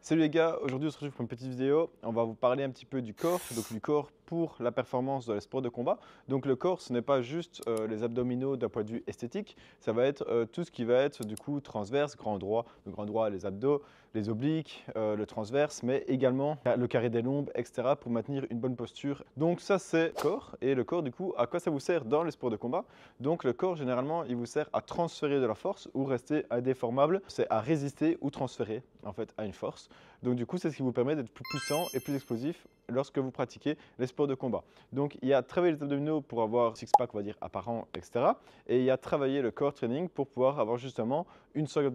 Salut les gars, aujourd'hui on se retrouve pour une petite vidéo. On va vous parler un petit peu du corps, donc du corps pour la performance dans les sports de combat. Donc le corps, ce n'est pas juste les abdominaux d'un point de vue esthétique, ça va être tout ce qui va être du coup transverse, grand droit, le grand droit, les abdos, les obliques, le transverse, mais également le carré des lombes, etc. pour maintenir une bonne posture. Donc ça c'est le corps, et le corps du coup, à quoi ça vous sert dans les sports de combat? Donc le corps généralement, il vous sert à transférer de la force ou rester indéformable, c'est à résister ou transférer en fait à une force. Donc du coup, c'est ce qui vous permet d'être plus puissant et plus explosif lorsque vous pratiquez les sports de combat. Donc il y a travailler les abdominaux pour avoir six-pack, on va dire, apparent, etc. Et il y a travailler le core training pour pouvoir avoir justement une sangle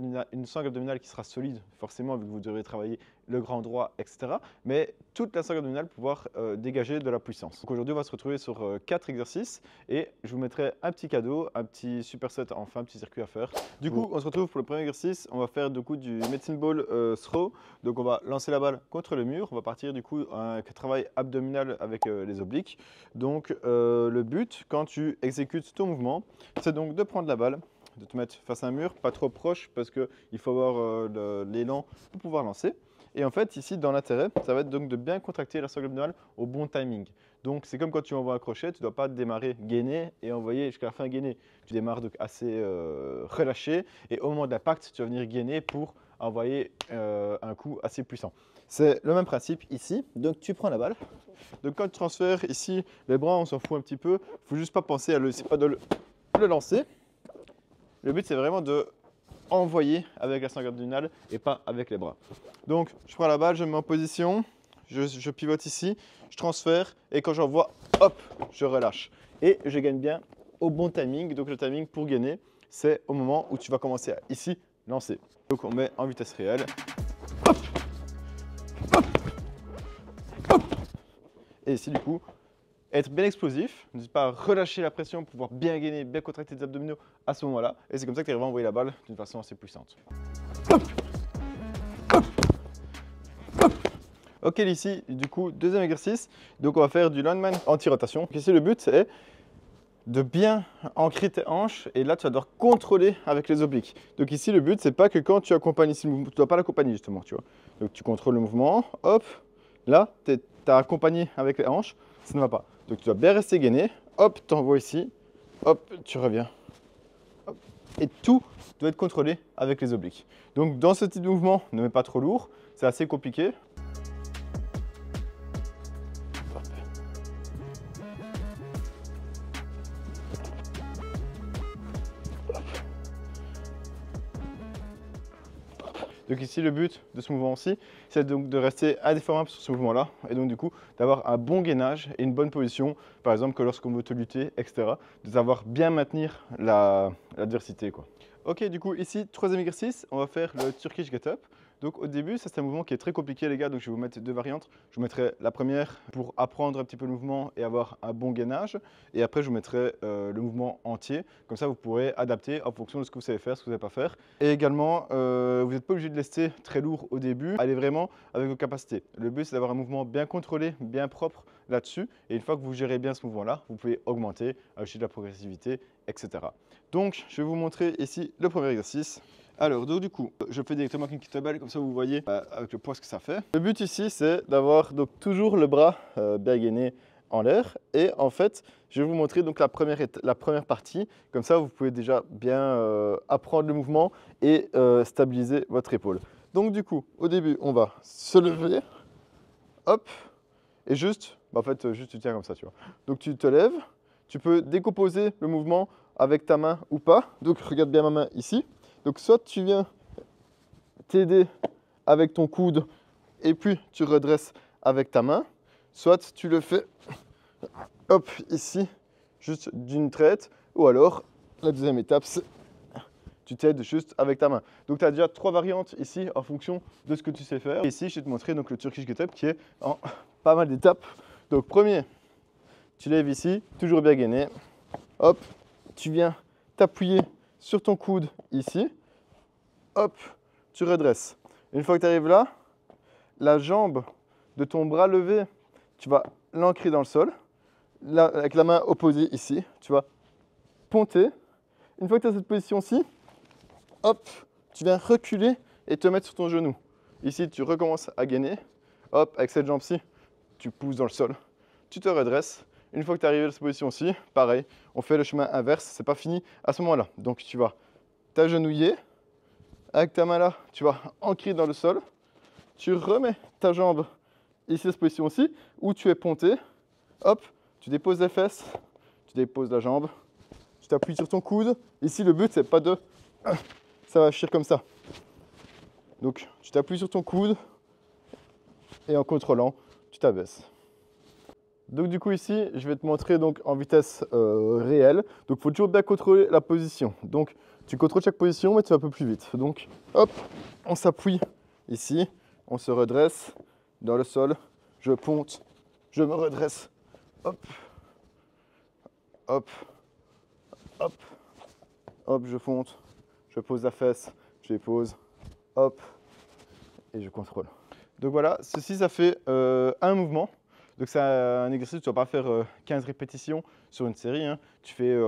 abdominale qui sera solide, forcément, vu que vous devrez travailler le grand droit, etc. Mais toute la sangle abdominale pour pouvoir dégager de la puissance. Donc aujourd'hui, on va se retrouver sur 4 exercices et je vous mettrai un petit cadeau, un petit superset, enfin un petit circuit à faire. Du coup, on se retrouve pour le premier exercice. On va faire du coup du medicine ball throw. Donc on va lancer la balle contre le mur. On va partir du coup un travail abdominal avec les obliques. Donc le but, quand tu exécutes ton mouvement, c'est donc de prendre la balle, de te mettre face à un mur, pas trop proche parce qu'il faut avoir l'élan pour pouvoir lancer. Et en fait, ici, dans l'intérêt, ça va être donc de bien contracter la sangle abdominale au bon timing. Donc, c'est comme quand tu envoies un crochet, tu ne dois pas démarrer gainé et envoyer jusqu'à la fin gainé. Tu démarres donc assez relâché et au moment de l'impact, tu vas venir gainer pour envoyer un coup assez puissant. C'est le même principe ici. Donc, tu prends la balle. Donc, quand tu transfères ici, les bras, on s'en fout un petit peu. Il ne faut juste pas penser à c'est pas de le lancer. Le but, c'est vraiment de envoyer avec la sangle abdominale et pas avec les bras. Donc, je prends la balle, je me mets en position, je pivote ici, je transfère et quand j'envoie, hop, je relâche. Et je gagne bien au bon timing. Donc, le timing pour gagner, c'est au moment où tu vas commencer à ici lancer. Donc, on met en vitesse réelle. Hop, hop, hop. Et ici, du coup, être bien explosif, n'hésite pas à relâcher la pression pour pouvoir bien gainer, bien contracter tes abdominaux à ce moment-là. Et c'est comme ça que tu arrives à envoyer la balle d'une façon assez puissante. Hop, hop, hop. Ok, ici, du coup, deuxième exercice. Donc, on va faire du landman anti-rotation. Ici, le but, c'est de bien ancrer tes hanches. Et là, tu vas devoir contrôler avec les obliques. Donc, ici, le but, c'est pas que quand tu accompagnes ici le mouvement, tu ne dois pas l'accompagner justement, tu vois. Donc, tu contrôles le mouvement. Hop, là, tu as accompagné avec les hanches. Ça ne va pas. Donc tu dois bien rester gainé, hop, tu envoies ici, hop, tu reviens. Hop. Et tout doit être contrôlé avec les obliques. Donc dans ce type de mouvement, ne mets pas trop lourd, c'est assez compliqué. Hop. Donc ici, le but de ce mouvement aussi, c'est donc de rester indéformable sur ce mouvement-là, et donc du coup, d'avoir un bon gainage et une bonne position, par exemple que lorsqu'on veut te lutter, etc., de savoir bien maintenir l'adversité, quoi. Ok, du coup, ici, troisième exercice, on va faire le Turkish Get Up. Donc au début, ça c'est un mouvement qui est très compliqué les gars, donc je vais vous mettre deux variantes. Je vous mettrai la première pour apprendre un petit peu le mouvement et avoir un bon gainage. Et après, je vous mettrai le mouvement entier. Comme ça, vous pourrez adapter en fonction de ce que vous savez faire, ce que vous ne savez pas faire. Et également, vous n'êtes pas obligé de laisser très lourd au début. Allez vraiment avec vos capacités. Le but, c'est d'avoir un mouvement bien contrôlé, bien propre là-dessus. Et une fois que vous gérez bien ce mouvement-là, vous pouvez augmenter, ajouter de la progressivité, etc. Donc, je vais vous montrer ici le premier exercice. Alors, donc, du coup, je fais directement avec une kettlebell, comme ça vous voyez avec le poids ce que ça fait. Le but ici, c'est d'avoir donc toujours le bras bien gainé en l'air. Et en fait, je vais vous montrer donc la première partie. Comme ça, vous pouvez déjà bien apprendre le mouvement et stabiliser votre épaule. Donc, du coup, au début, on va se lever, hop, et juste, en fait, juste tu tiens comme ça, tu vois. Donc, tu te lèves, tu peux décomposer le mouvement avec ta main ou pas. Donc, regarde bien ma main ici. Donc, soit tu viens t'aider avec ton coude et puis tu redresses avec ta main, soit tu le fais, hop, ici, juste d'une traite, ou alors, la deuxième étape, c'est tu t'aides juste avec ta main. Donc, tu as déjà trois variantes ici en fonction de ce que tu sais faire. Et ici, je vais te montrer donc, le Turkish Get Up qui est en pas mal d'étapes. Donc, premier, tu lèves ici, toujours bien gainé. Hop, tu viens t'appuyer sur ton coude ici. Hop, tu redresses. Une fois que tu arrives là, la jambe de ton bras levé, tu vas l'ancrer dans le sol. Là, avec la main opposée ici, tu vas ponter. Une fois que tu as cette position-ci, hop, tu viens reculer et te mettre sur ton genou. Ici, tu recommences à gainer. Hop, avec cette jambe-ci, tu pousses dans le sol. Tu te redresses. Une fois que tu es arrivé à cette position-ci, pareil, on fait le chemin inverse. C'est pas fini à ce moment-là. Donc, tu vas t'agenouiller. Avec ta main là, tu vas ancrer dans le sol. Tu remets ta jambe ici, à cette position-ci, où tu es ponté. Hop, tu déposes les fesses. Tu déposes la jambe. Tu t'appuies sur ton coude. Ici, le but, c'est pas de... Ça va chier comme ça. Donc, tu t'appuies sur ton coude et en contrôlant, tu t'abaisses. Donc, du coup, ici, je vais te montrer donc, en vitesse réelle. Donc, il faut toujours bien contrôler la position. Donc, tu contrôles chaque position, mais tu vas un peu plus vite. Donc, hop, on s'appuie ici. On se redresse dans le sol. Je ponte, je me redresse. Hop, hop, hop, hop, je fonte. Je pose la fesse, je les pose, hop, et je contrôle. Donc voilà, ceci, ça fait un mouvement. Donc c'est un exercice, tu ne vas pas faire 15 répétitions sur une série. Hein. Tu fais,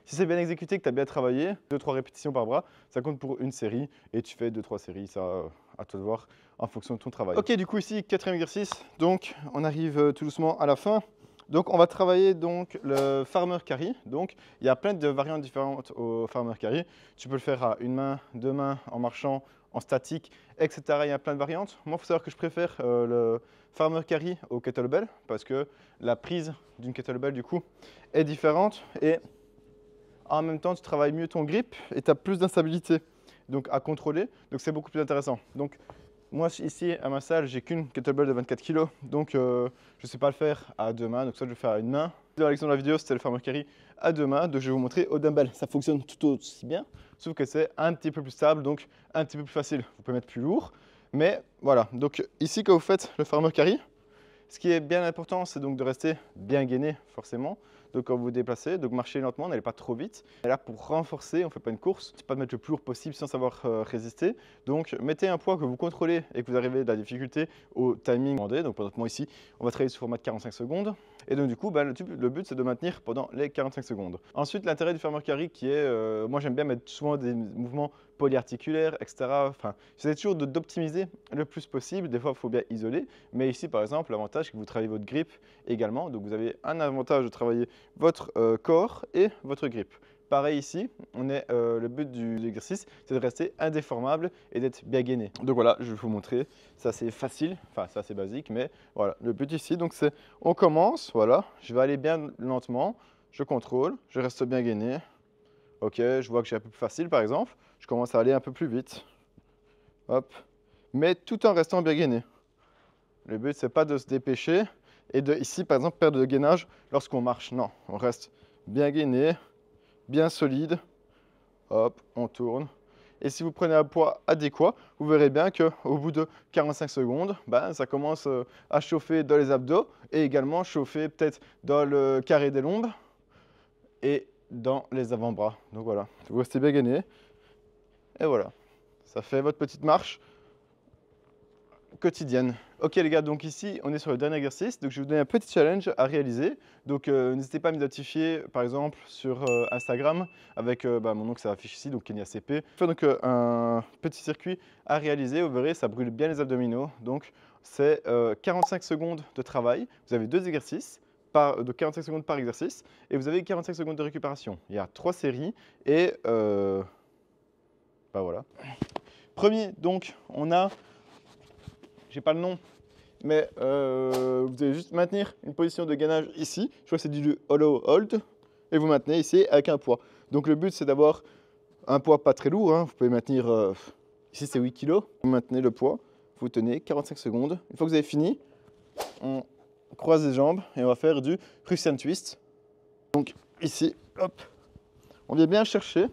si c'est bien exécuté, que tu as bien travaillé, 2-3 répétitions par bras, ça compte pour une série. Et tu fais 2-3 séries, ça à toi de voir en fonction de ton travail. Ok, du coup ici, quatrième exercice. Donc on arrive tout doucement à la fin. Donc on va travailler donc le farmer carry. Donc il y a plein de variantes différentes au farmer carry. Tu peux le faire à une main, deux mains, en marchant, en statique, etc. Il y a plein de variantes. Moi, il faut savoir que je préfère le farmer carry au kettlebell parce que la prise d'une kettlebell du coup est différente et en même temps tu travailles mieux ton grip et tu as plus d'instabilité donc à contrôler. Donc c'est beaucoup plus intéressant. Donc moi, ici, à ma salle, j'ai qu'une kettlebell de 24 kg, donc je ne sais pas le faire à deux mains, donc ça, je vais faire à une main. Dans l'exemple de la vidéo, c'était le farmer carry à deux mains, donc je vais vous montrer au dumbbell. Ça fonctionne tout aussi bien, sauf que c'est un petit peu plus stable, donc un petit peu plus facile. Vous pouvez mettre plus lourd, mais voilà. Donc ici, quand vous faites le farmer carry, ce qui est bien important, c'est donc de rester bien gainé, forcément. Donc quand vous vous déplacez, donc marchez lentement, n'allez pas trop vite. Et là, pour renforcer, on ne fait pas une course, c'est pas de mettre le plus lourd possible sans savoir résister. Donc mettez un poids que vous contrôlez et que vous arrivez de la difficulté au timing demandé. Donc pendant moi ici, on va travailler sous format de 45 secondes. Et donc du coup, le but, c'est de maintenir pendant les 45 secondes. Ensuite, l'intérêt du farmer carry qui est, moi j'aime bien mettre souvent des mouvements polyarticulaires, etc. Enfin, j'essaie toujours d'optimiser le plus possible. Des fois, il faut bien isoler. Mais ici, par exemple, l'avantage, c'est que vous travaillez votre grip également. Donc, vous avez un avantage de travailler votre corps et votre grip. Pareil ici, le but de l'exercice, c'est de rester indéformable et d'être bien gainé. Donc voilà, je vais vous montrer. Ça, c'est facile. Enfin, ça, c'est basique. Mais voilà, le but ici, donc c'est, on commence. Voilà, je vais aller bien lentement. Je contrôle, je reste bien gainé. Ok, je vois que j'ai un peu plus facile, par exemple. Je commence à aller un peu plus vite. Hop. Mais tout en restant bien gainé. Le but, c'est pas de se dépêcher et de, ici, par exemple, perdre de gainage lorsqu'on marche. Non, on reste bien gainé, bien solide. Hop, on tourne. Et si vous prenez un poids adéquat, vous verrez bien qu'au bout de 45 secondes, ça commence à chauffer dans les abdos et également chauffer peut-être dans le carré des lombes et dans les avant-bras. Donc voilà, vous restez bien gainé. Et voilà, ça fait votre petite marche quotidienne. Ok les gars, donc ici on est sur le dernier exercice, donc je vais vous donner un petit challenge à réaliser. Donc n'hésitez pas à me notifier par exemple sur Instagram avec mon nom que ça affiche ici, donc KenyaCP. Faire donc un petit circuit à réaliser, vous verrez ça brûle bien les abdominaux. Donc c'est 45 secondes de travail, vous avez deux exercices de 45 secondes par exercice et vous avez 45 secondes de récupération. Il y a 3 séries et voilà. Premier, donc on a, j'ai pas le nom, mais vous allez juste maintenir une position de gainage ici. Je crois que c'est du hollow hold. Et vous maintenez ici avec un poids. Donc le but, c'est d'avoir un poids pas très lourd. Hein. Vous pouvez maintenir, ici c'est 8 kg. Vous maintenez le poids, vous tenez 45 secondes. Une fois que vous avez fini, on croise les jambes et on va faire du Russian twist. Donc ici, hop, on vient bien chercher.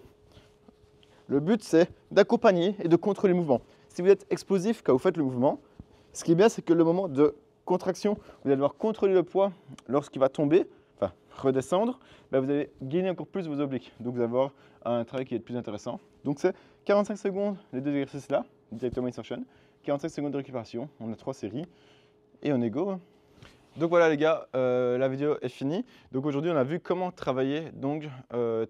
Le but, c'est d'accompagner et de contrôler le mouvement. Si vous êtes explosif quand vous faites le mouvement, ce qui est bien, c'est que le moment de contraction, vous allez devoir contrôler le poids lorsqu'il va tomber, enfin redescendre, vous allez gagner encore plus vos obliques. Donc vous allez avoir un travail qui est plus intéressant. Donc c'est 45 secondes, les deux exercices là, directement ils s'enchaînent. 45 secondes de récupération, on a 3 séries et on est go. Donc voilà les gars, la vidéo est finie. Donc aujourd'hui on a vu comment travailler donc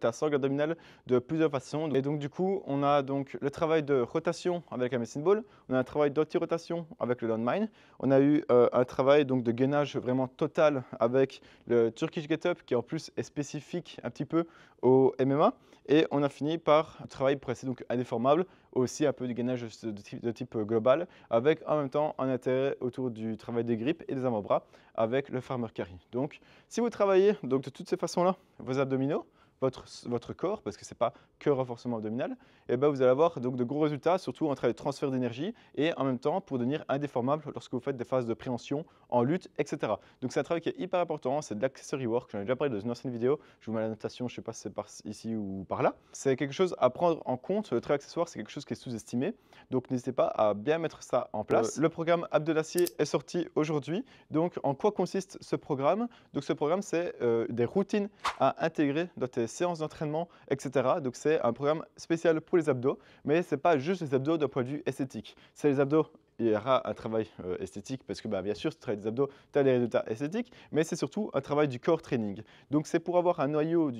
ta sangle abdominale de plusieurs façons. Et donc du coup on a donc le travail de rotation avec la medicine ball, on a un travail d'anti-rotation avec le landmine, on a eu un travail donc de gainage vraiment total avec le Turkish Get Up qui en plus est spécifique un petit peu au MMA. Et on a fini par un travail pour rester donc indéformable, aussi un peu du gainage de type global, avec en même temps un intérêt autour du travail des grippes et des avant-bras avec le farmer carry. Donc, si vous travaillez donc, de toutes ces façons-là, vos abdominaux, votre corps, parce que ce n'est pas que renforcement abdominal, et ben vous allez avoir donc de gros résultats, surtout en travail de transfert d'énergie et en même temps pour devenir indéformable lorsque vous faites des phases de préhension, en lutte, etc. Donc c'est un travail qui est hyper important, c'est de l'accessory work, j'en ai déjà parlé dans une ancienne vidéo, je vous mets la notation, je ne sais pas si c'est par ici ou par là. C'est quelque chose à prendre en compte, le travail accessoire c'est quelque chose qui est sous-estimé, donc n'hésitez pas à bien mettre ça en place. Le programme Abdos d'acier est sorti aujourd'hui, donc en quoi consiste ce programme? Donc ce programme c'est des routines à intégrer dans tes séances d'entraînement, etc. Donc c'est un programme spécial pour les abdos, mais ce n'est pas juste les abdos d'un point de vue esthétique. C'est les abdos, il y aura un travail esthétique parce que bien sûr, si tu travailles des abdos, tu as des résultats esthétiques, mais c'est surtout un travail du core training. Donc c'est pour avoir un noyau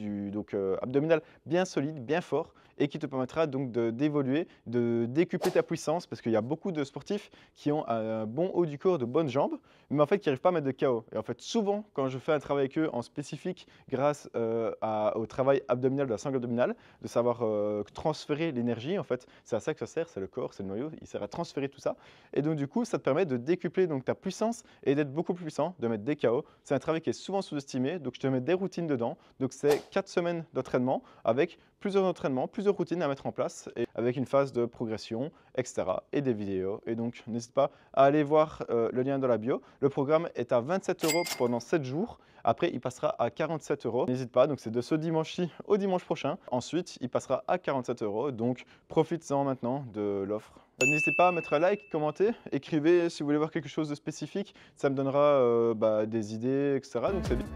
abdominal bien solide, bien fort, et qui te permettra donc d'évoluer, de décupler ta puissance, parce qu'il y a beaucoup de sportifs qui ont un bon haut du corps, de bonnes jambes, mais en fait qui n'arrivent pas à mettre de KO. Et en fait, souvent, quand je fais un travail avec eux en spécifique, grâce au travail abdominal de la sangle abdominale, de savoir transférer l'énergie, en fait, c'est à ça que ça sert, c'est le corps, c'est le noyau, il sert à transférer tout ça. Et donc du coup, ça te permet de décupler donc, ta puissance et d'être beaucoup plus puissant, de mettre des KO. C'est un travail qui est souvent sous-estimé, donc je te mets des routines dedans. Donc c'est 4 semaines d'entraînement avec plusieurs entraînements, plusieurs routines à mettre en place et avec une phase de progression, etc. et des vidéos. Et donc n'hésite pas à aller voir le lien dans la bio. Le programme est à 27 € pendant 7 jours. Après, il passera à 47 €. N'hésite pas, donc c'est de ce dimanche-ci au dimanche prochain. Ensuite, il passera à 47 €. Donc profites-en maintenant de l'offre. N'hésitez pas à mettre un like, commenter, écrivez si vous voulez voir quelque chose de spécifique. Ça me donnera des idées, etc. Donc c'est bien.